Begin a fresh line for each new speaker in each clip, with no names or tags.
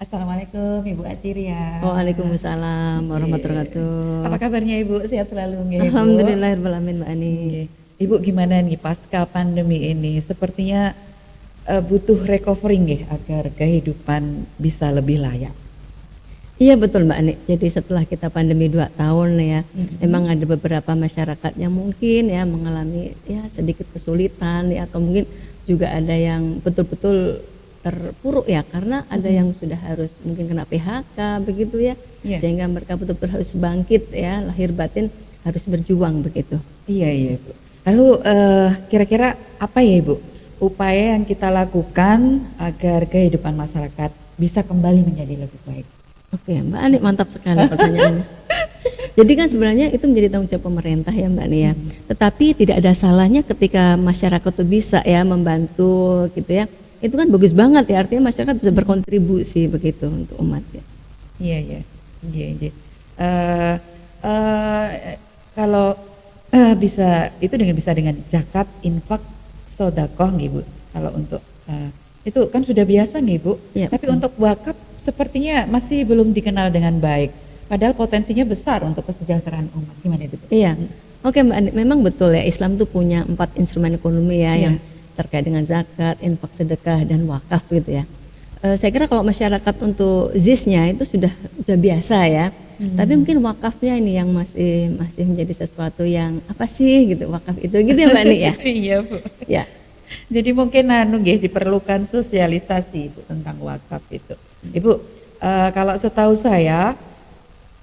Assalamualaikum Ibu Aciria.
Waalaikumsalam warahmatullahi
Apa
wabarakatuh.
kabarnya Ibu? Sehat selalu nggih Ibu?
Alhamdulillahirobbilalamin Mbak Ani.
Nggih. Ibu gimana nih pasca pandemi ini? Sepertinya butuh recovery nggih agar kehidupan bisa lebih layak.
Iya betul Mbak Ani. Jadi setelah kita pandemi 2 tahun ya,
Mhm.
memang ada beberapa masyarakat yang mungkin ya mengalami ya sedikit kesulitan ya, atau mungkin juga ada yang betul-betul terpuruk ya karena ada yang sudah harus mungkin kena PHK begitu ya,
Iya.
sehingga mereka betul-betul harus bangkit ya, lahir batin harus berjuang begitu.
Iya iya Ibu. Lalu kira-kira apa ya Ibu upaya yang kita lakukan agar kehidupan masyarakat bisa kembali menjadi lebih baik?
Oke, Mbak Ani mantap sekali pertanyaannya. Jadi kan sebenarnya itu menjadi tanggung jawab pemerintah ya Mbak Ani ya. Tetapi tidak ada salahnya ketika masyarakat tuh bisa ya membantu gitu ya. Itu kan bagus banget ya, artinya masyarakat bisa berkontribusi begitu untuk umat ya.
Iya iya iya iya. Eh, eh, Kalau bisa itu dengan zakat, infak, sodakoh nggih Bu. Kalau untuk itu kan sudah biasa nggih Bu.
Iya,
Tapi
betul.
untuk wakaf sepertinya masih belum dikenal dengan baik. Padahal potensinya besar untuk kesejahteraan umat. Gimana itu Bu?
Iya. Oke Mbak Ani, memang betul ya, Islam tuh punya 4 instrumen ekonomi ya
Iya.
yang terkait dengan zakat, infak, sedekah dan wakaf gitu ya. Saya kira kalau masyarakat untuk zisnya itu sudah biasa ya. Tapi mungkin wakafnya ini yang masih masih menjadi sesuatu yang apa sih gitu wakaf itu gitu ya Mbak Ani ya.
Iya Bu.
Ya.
Jadi mungkin nggih diperlukan sosialisasi Ibu tentang wakaf itu. Ibu, kalau setahu saya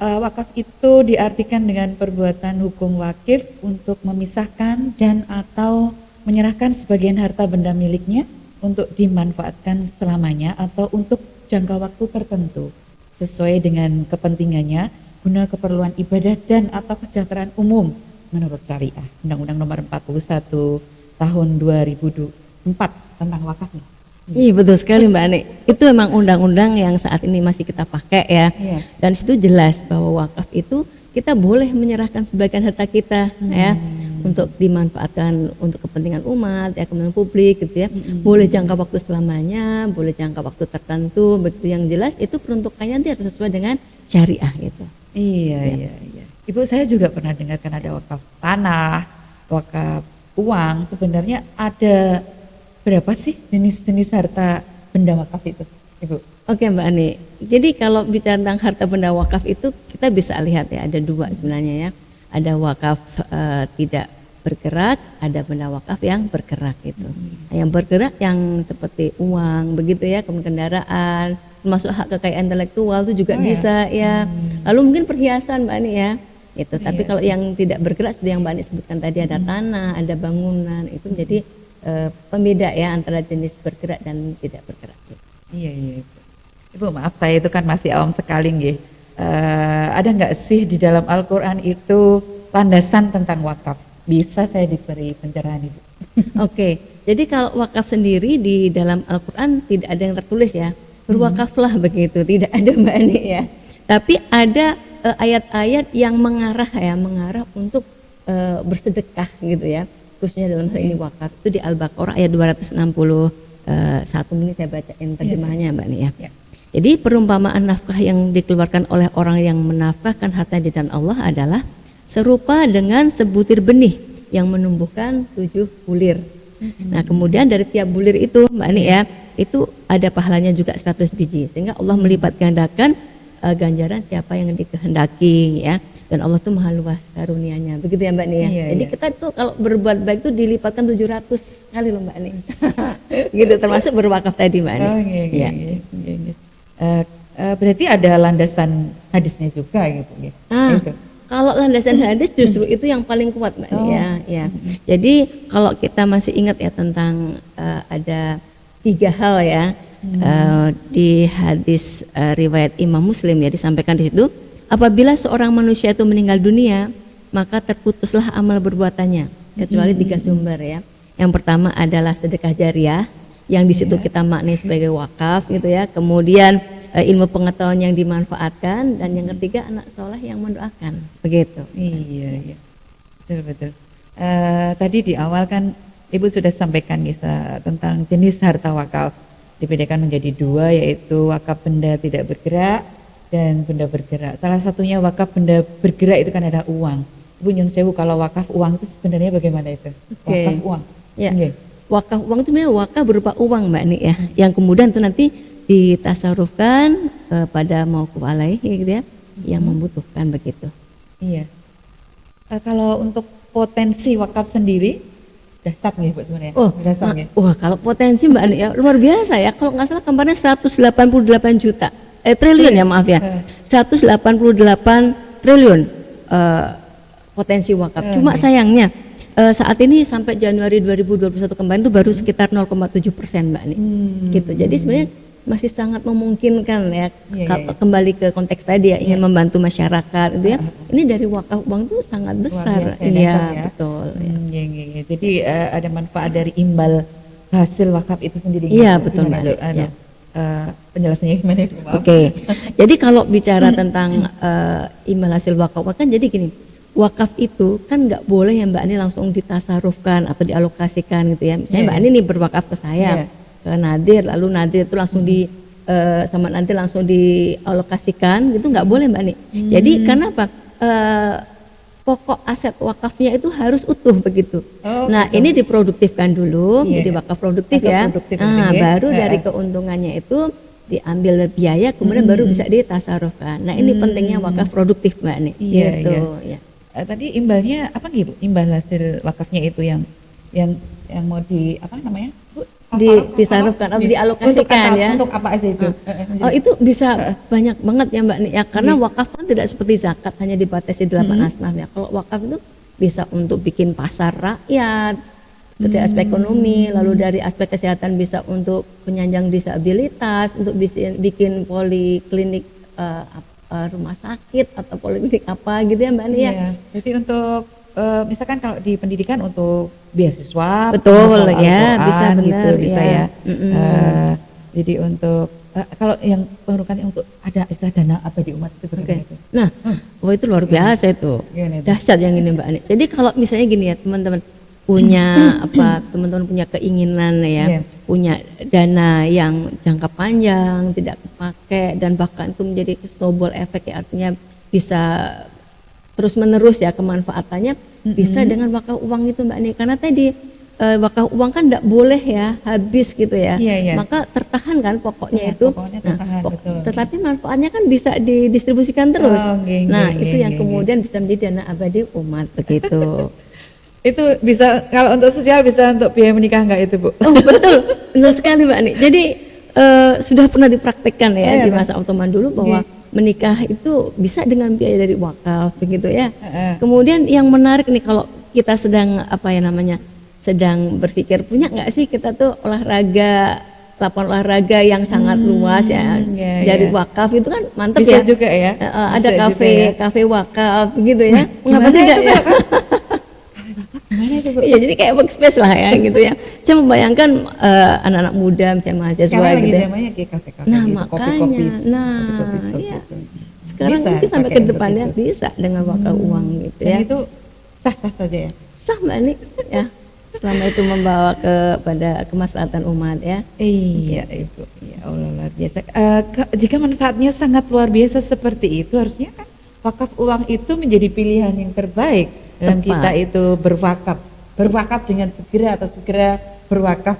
wakaf itu diartikan dengan perbuatan hukum wakif untuk memisahkan dan atau menyerahkan sebagian harta benda miliknya untuk dimanfaatkan selamanya atau untuk jangka waktu tertentu sesuai dengan kepentingannya guna keperluan ibadah dan atau kesejahteraan umum menurut syariah. Undang-Undang Nomor 41 Tahun 2004 tentang wakaf.
Iya betul sekali Mbak Ani. Itu memang undang-undang yang saat ini masih kita pakai ya.
Iya.
Dan situ jelas bahwa wakaf itu kita boleh menyerahkan sebagian harta kita ya untuk dimanfaatkan untuk kepentingan umat ya, kepentingan publik gitu ya. Boleh jangka waktu selamanya, boleh jangka waktu tertentu, begitu yang jelas itu peruntukannya nanti harus sesuai dengan syariah gitu.
Iya, iya, iya. Ibu saya juga pernah dengarkan ada wakaf tanah, wakaf uang. Sebenarnya ada berapa sih jenis-jenis harta benda wakaf itu, Ibu?
Oke Mbak Ani, jadi kalau bicara tentang harta benda wakaf itu kita bisa lihat ya ada 2 sebenarnya ya. Ada wakaf tidak bergerak, ada benda wakaf yang bergerak gitu. Nah, yang bergerak yang seperti uang begitu ya, kemudian kendaraan, termasuk hak kekayaan intelektual itu juga
Oh ya?
bisa ya. Lalu mungkin perhiasan Mbak Ani ya. Itu. Tapi
Iya
kalau
sih.
yang tidak bergerak seperti yang Mbak Ani sebutkan tadi ada tanah, ada bangunan, itu menjadi pembeda ya antara jenis bergerak dan tidak bergerak. Gitu.
Iya, iya, Ibu. Ibu maaf saya itu kan masih awam sekali nggih. Ada nggak sih di dalam Al-Quran itu landasan tentang wakaf? Bisa saya diberi pencerahan Ibu?
Oke, jadi kalau wakaf sendiri di dalam Al-Quran tidak ada yang tertulis ya, berwakaflah begitu, tidak ada Mbak Ani ya. Tapi ada ayat-ayat yang mengarah untuk bersedekah gitu ya, khususnya dalam hal ini wakaf itu di Al-Baqarah ayat 261 ini saya bacain terjemahannya Mbak Ani ya.
Ya.
Jadi perumpamaan nafkah yang dikeluarkan oleh orang yang menafkahkan harta di jalan Allah adalah serupa dengan sebutir benih yang menumbuhkan 7 bulir. Nah kemudian dari tiap bulir itu Mbak Ani ya, itu ada pahalanya juga 100 biji. Sehingga Allah melipat gandakan ganjaran siapa yang dikehendaki ya. Dan Allah tuh maha luas karunia-Nya. Begitu ya Mbak Ani ya.
Iya,
Jadi
iya.
kita tuh kalau berbuat baik tuh dilipatkan 700 kali loh Mbak Ani. Gitu termasuk berwakaf tadi Mbak Ani.
Oh iya, iya,
Ya.
iya, iya, iya. Berarti ada landasan hadisnya juga gitu ya.
Ah,
Itu.
kalau landasan hadis justru itu yang paling kuat Mbak
Oh.
ya, ya. Jadi kalau kita masih ingat ya tentang ada 3 hal ya di hadis riwayat Imam Muslim ya disampaikan di situ, apabila seorang manusia itu meninggal dunia maka terputuslah amal perbuatannya kecuali 3 sumber ya. Yang pertama adalah sedekah jariah yang di situ kita maknai sebagai wakaf gitu ya. Kemudian ilmu pengetahuan yang dimanfaatkan dan yang ketiga anak soleh yang mendoakan begitu.
Iya, iya. Betul, betul. Tadi di awal kan Ibu sudah sampaikan Gisa, tentang jenis harta wakaf. dibedakan menjadi dua, yaitu wakaf benda tidak bergerak dan benda bergerak. Salah satunya wakaf benda bergerak itu kan ada uang. Ibu nyun sewu, kalau wakaf uang itu sebenarnya bagaimana itu? Wakaf uang.
Ya.
Okay.
Wakaf uang itu sebenarnya wakaf berupa uang Mbak Nik ya, yang kemudian itu nanti ditasarufkan pada mauquf alaihi gitu ya, yang membutuhkan begitu.
Iya. Kalau untuk potensi wakaf sendiri dahsyat nih Bu sebenarnya. Dahsyat nih.
Wah kalau potensi Mbak Nik ya luar biasa ya. Kalau nggak salah kemarin 188 juta triliun ya, maaf ya. 188 triliun potensi wakaf. Cuma sayangnya saat ini sampai Januari 2021 kemarin itu baru sekitar 0,7% Mbak Nik. Gitu. Jadi sebenarnya masih sangat memungkinkan ya, kalau kembali ke konteks tadi ya, ingin membantu masyarakat itu ya. Ini dari wakaf uang itu sangat besar. Iya, betul.
Jadi ada manfaat dari imbal hasil wakaf itu sendiri.
Iya, betul Mbak.
Penjelasannya gimana?
Oke. Jadi kalau bicara tentang imbal hasil wakaf kan jadi gini. Wakaf itu kan nggak boleh ya Mbak Ani langsung ditasarufkan atau dialokasikan gitu ya. Misalnya Mbak Ani nih berwakaf ke saya, ke Nadir, lalu Nadir itu langsung sama nanti langsung dialokasikan gitu, nggak boleh Mbak Ani. Jadi karena apa? Pokok aset wakafnya itu harus utuh begitu. Nah ini diproduktifkan dulu, jadi wakaf produktif ya. Baru dari keuntungannya itu diambil biaya, kemudian baru bisa ditasarufkan. Nah ini pentingnya wakaf produktif Mbak Ani.
Tadi imbalnya apa gitu? Imbal hasil wakafnya itu yang mau di apa namanya?
Ditasarufkan atau dialokasikan ya.
Untuk apa aja itu?
Itu bisa banyak banget ya Mbak Nik ya, karena wakaf kan tidak seperti zakat hanya dibatasi 8 asnaf ya. Kalau wakaf itu bisa untuk bikin pasar rakyat dari aspek ekonomi, lalu dari aspek kesehatan bisa untuk penyandang disabilitas, untuk bikin poliklinik rumah sakit atau poliklinik apa gitu ya Mbak Nik ya.
Jadi untuk misalkan kalau di pendidikan untuk beasiswa,
betul ya, bisa benar
gitu, bisa ya. Jadi untuk kalau yang pengurukan untuk ada istilah dana abadi umat itu bagaimana itu?
Nah, itu luar biasa itu. Dahsyat yang ini Mbak Ani. Jadi kalau misalnya gini ya teman-teman punya teman-teman punya keinginan ya, punya dana yang jangka panjang tidak dipakai dan bahkan itu menjadi snowball effect ya, artinya bisa terus menerus ya kemanfaatannya, bisa dengan wakaf uang itu Mbak Ani. Karena tadi wakaf uang kan tidak boleh ya habis gitu ya, maka tertahan kan pokoknya itu. Tetapi manfaatnya kan bisa didistribusikan terus. Itu yang kemudian bisa menjadi dana abadi umat begitu.
Itu bisa kalau untuk sosial, bisa untuk biaya menikah enggak itu Bu?
Betul, benar sekali Mbak Ani. Jadi sudah pernah dipraktikkan ya di masa Ottoman dulu bahwa menikah itu bisa dengan biaya dari wakaf begitu ya. Kemudian yang menarik nih, kalau kita sedang sedang berpikir punya nggak sih kita tuh lapangan olahraga yang sangat luas ya, dari wakaf itu kan mantap
bisa
ya.
Juga ya.
Ada kafe wakaf gitu ya. Mengapa tidak ya?
Gimana itu Bu?
Iya, jadi kayak workspace lah ya gitu ya. Saya membayangkan anak-anak muda misalnya mahasiswa
sekarang
gitu.
Namanya kafe-kafe
Nah
gitu,
makanya,
iya.
Sekarang
Bisa
mungkin sampai ke depannya
itu.
bisa dengan wakaf uang gitu ya.
Dan itu sah-sah saja ya.
Sah Mbak Ani ya. Selama itu membawa kepada kemaslahatan umat ya.
Iya Ibu, ya Allah luar biasa. Jika manfaatnya sangat luar biasa seperti itu, harusnya kan wakaf uang itu menjadi pilihan yang terbaik dalam kita itu berwakaf dengan segera atau segera berwakaf.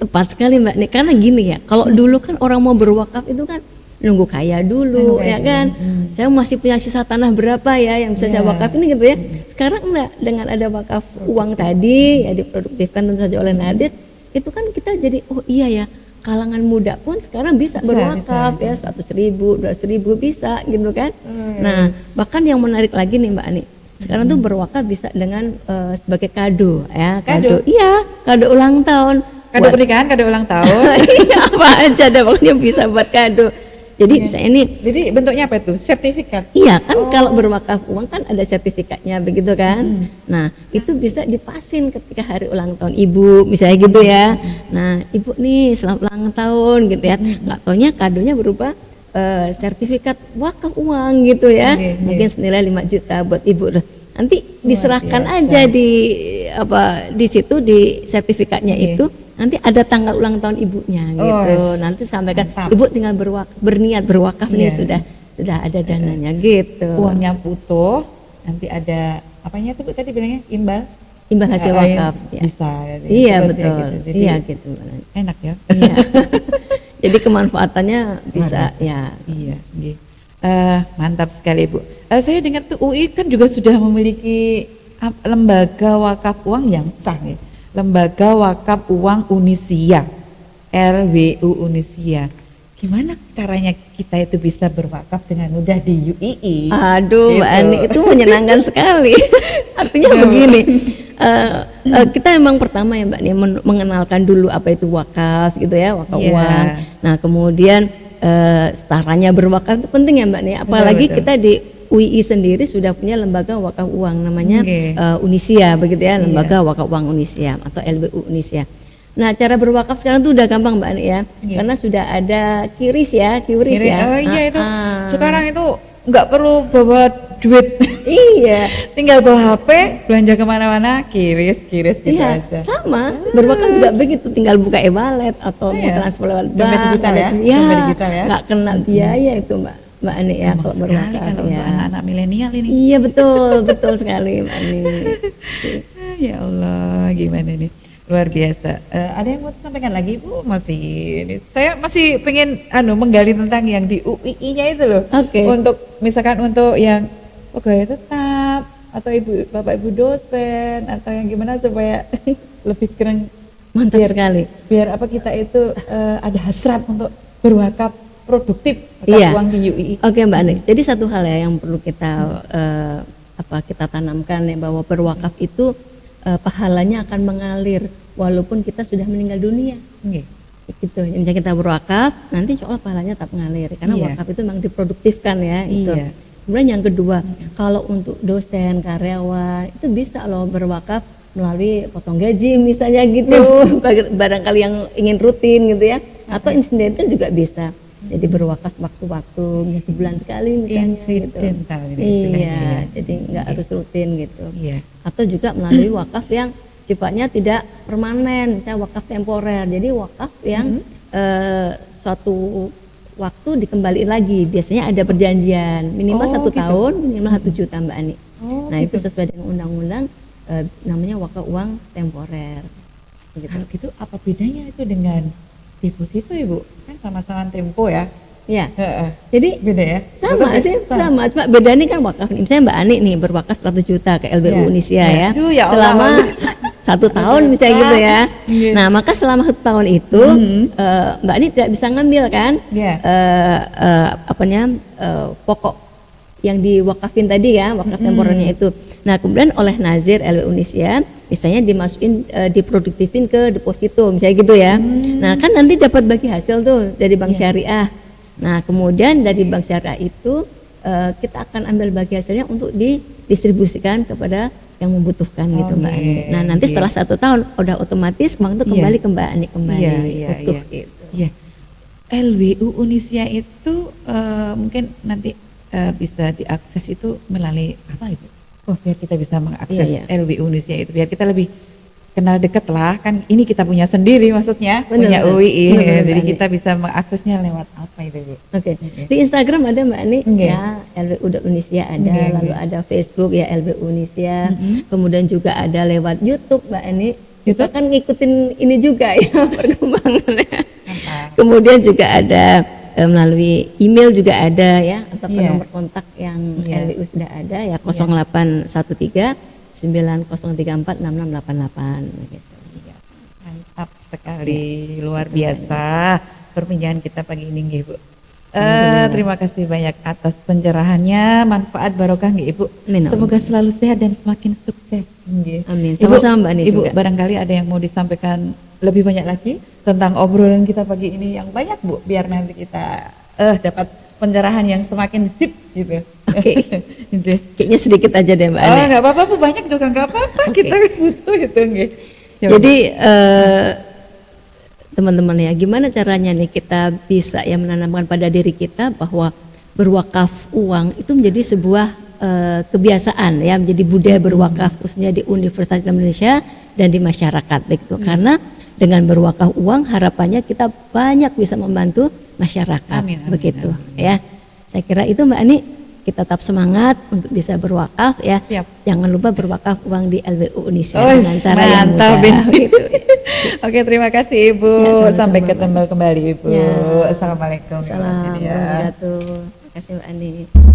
Tepat sekali Mbak Nik, karena gini ya, kalau dulu kan orang mau berwakaf itu kan nunggu kaya dulu ya kan. Saya masih punya sisa tanah berapa ya yang bisa saya wakafin gitu ya. Sekarang enggak, dengan ada wakaf uang tadi ya, diproduktifkan tentu saja oleh Nadir, itu kan kita jadi oh iya ya, kalangan muda pun sekarang bisa berwakaf ya, 100.000, 200.000 bisa gitu kan. Nah bahkan yang menarik lagi nih Mbak Ani, sekarang tuh berwakaf bisa dengan sebagai kado ya, iya, kado ulang tahun,
kado pernikahan, kado ulang tahun.
Iya, apa aja dah pokoknya bisa buat kado. Jadi misalnya ini,
jadi bentuknya apa itu? Sertifikat?
Iya kan, kalau berwakaf uang kan ada sertifikatnya begitu kan. Nah itu bisa dipasin ketika hari ulang tahun ibu misalnya gitu ya. Nah ibu nih selamat ulang tahun gitu ya, nggak taunya kadonya berupa sertifikat wakaf uang gitu ya, mungkin senilai 5 juta buat ibu. Nanti diserahkan aja di situ di sertifikatnya itu nanti ada tanggal ulang tahun ibunya gitu. Nanti sampaikan ibu tinggal berniat berwakaf nih sudah ada dananya gitu.
Uangnya utuh, nanti ada apanya tuh Bu tadi bilangnya
imbal hasil wakaf ya.
Bisa gitu.
Iya
Terus
betul.
Ya, gitu. Jadi,
iya gitu.
Enak ya.
Iya. Jadi kemanfaatannya bisa ya.
Iya, mantap sekali Bu. Saya dengar tuh UI kan juga sudah memiliki lembaga wakaf uang yang sah nih. Lembaga wakaf uang Unisia, LWU Unisia. Gimana caranya kita itu bisa berwakaf dengan mudah di UII?
Aduh, Mbak Ani, itu menyenangkan sekali. Artinya begini, kita memang pertama ya Mbak Ani mengenalkan dulu apa itu wakaf gitu ya, wakaf uang. Nah kemudian caranya berwakaf itu penting ya Mbak Ani. Apalagi betul. Kita di UII sendiri sudah punya lembaga wakaf uang namanya Unisia begitu ya, lembaga wakaf uang Unisia atau LWU Unisia. Nah cara berwakaf sekarang tuh udah gampang Mbak Ani ya, karena sudah ada QRIS ya.
Oh iya itu sekarang itu nggak perlu bawa duit.
Iya,
tinggal bawa HP, belanja kemana-mana, QRIS gitu
iya,
aja.
Sama, berwakaf juga begitu, tinggal buka e-wallet atau mau transfer lewat bank.
Digital ya,
digital ya. Nggak kena biaya itu Mbak Ani ya kalau berwakaf
kalau untuk anak-anak milenial ini.
Iya betul sekali Mbak Ani.
Ya Allah, gimana nih? Luar biasa. Ada yang mau disampaikan lagi Bu? Saya masih pengen menggali tentang yang di UII-nya itu loh. Untuk misalkan untuk yang pegawai tetap atau bapak ibu dosen atau yang gimana supaya lebih keren.
Mantap sekali.
Biar kita itu ada hasrat untuk berwakaf produktif uang di UII.
Oke Mbak Ani. Jadi satu hal ya yang perlu kita kita tanamkan ya, bahwa berwakaf itu pahalanya akan mengalir walaupun kita sudah meninggal dunia. Gitu. Misalnya kita berwakaf, nanti insya Allah pahalanya tetap mengalir karena wakaf itu memang diproduktifkan ya. Itu. Kemudian yang kedua, kalau untuk dosen, karyawan itu bisa loh berwakaf melalui potong gaji misalnya gitu, barangkali yang ingin rutin gitu ya, atau insidental juga bisa. Jadi berwakaf waktu-waktu, sebulan sekali misalnya.
Insidental
gitu. Iya, jadi nggak harus rutin gitu. Atau juga melalui wakaf yang sifatnya tidak permanen, misalnya wakaf temporer. Jadi wakaf yang suatu waktu dikembaliin lagi. Biasanya ada perjanjian minimal 1 tahun, minimal 1 juta Mbak Ani. Nah itu sesuai dengan undang-undang namanya wakaf uang temporer.
Gitu. Kalau gitu apa bedanya itu dengan deposito Ibu? Kan sama-sama tempo ya.
Iya. Jadi
beda ya?
Sama. Cuma bedanya kan wakaf nih. Misalnya Mbak Ani nih berwakaf 100 juta ke LWU Unisia ya. Selama 1 tahun misalnya gitu ya. Nah, maka selama 1 tahun itu Mbak Ani tidak bisa ngambil kan? Pokok yang diwakafin tadi ya, wakaf temporernya itu. Nah, kemudian oleh Nazir LWU Unisia misalnya dimasukin diproduktifin ke deposito misalnya gitu ya. Nah, kan nanti dapat bagi hasil tuh dari bank syariah. Nah, kemudian dari bank syariah itu kita akan ambil bagi hasilnya untuk didistribusikan kepada yang membutuhkan gitu Mbak Ani. Nah, nanti setelah 1 tahun udah otomatis uang itu kembali ke Mbak Ani utuh gitu.
LWU Unisia itu mungkin nanti bisa diakses itu melalui apa Ibu? Biar kita bisa mengakses LWU Unisia itu, biar kita lebih kenal dekat lah, kan ini kita punya sendiri maksudnya, punya UII, jadi kita bisa mengaksesnya lewat apa itu Bu?
Di Instagram ada Mbak Ani ya, LWU Unisia ada, lalu ada Facebook ya LWU Unisia, kemudian juga ada lewat YouTube Mbak Ani, kita kan ngikutin ini juga ya perkembangannya. Kemudian juga ada melalui email juga ada ya, atau nomor kontak yang LWU sudah ada ya 0813 9034 6688 gitu.
Mantap sekali, luar biasa perbincangan kita pagi ini Bu. Terima kasih banyak atas pencerahannya, manfaat barokah Ibu. Semoga selalu sehat dan semakin sukses.
Amin. Sama-sama Mbak Ani
Ibu,
juga.
Barangkali ada yang mau disampaikan lebih banyak lagi tentang obrolan kita pagi ini yang banyak Bu, biar nanti kita dapat pencerahan yang semakin deep gitu.
Kayaknya sedikit aja deh Mbak Ani.
Nggak apa-apa Bu, banyak juga nggak apa-apa, kita butuh itu
Jadi teman-teman ya, gimana caranya nih kita bisa menanamkan pada diri kita bahwa berwakaf uang itu menjadi sebuah kebiasaan ya, menjadi budaya berwakaf khususnya di Universitas Islam Indonesia dan di masyarakat begitu. Karena dengan berwakaf uang harapannya kita banyak bisa membantu masyarakat.
Amin, amin,
begitu
amin.
ya. Saya kira itu Mbak Ani, kita tetap semangat untuk bisa berwakaf ya.
Siap.
Jangan lupa berwakaf uang di LBU Unisia
Oh,
dengan cara yang
mantap
mudah.
ini.
Gitu.
Oke, terima kasih Ibu.
Ya, sama-sama,
Sampai
Mbak.
ketemu kembali Ibu.
Ya.
Assalamualaikum.
Salam
Ya.
warahmatullahi wabarakatuh. Terima kasih Mbak Ani.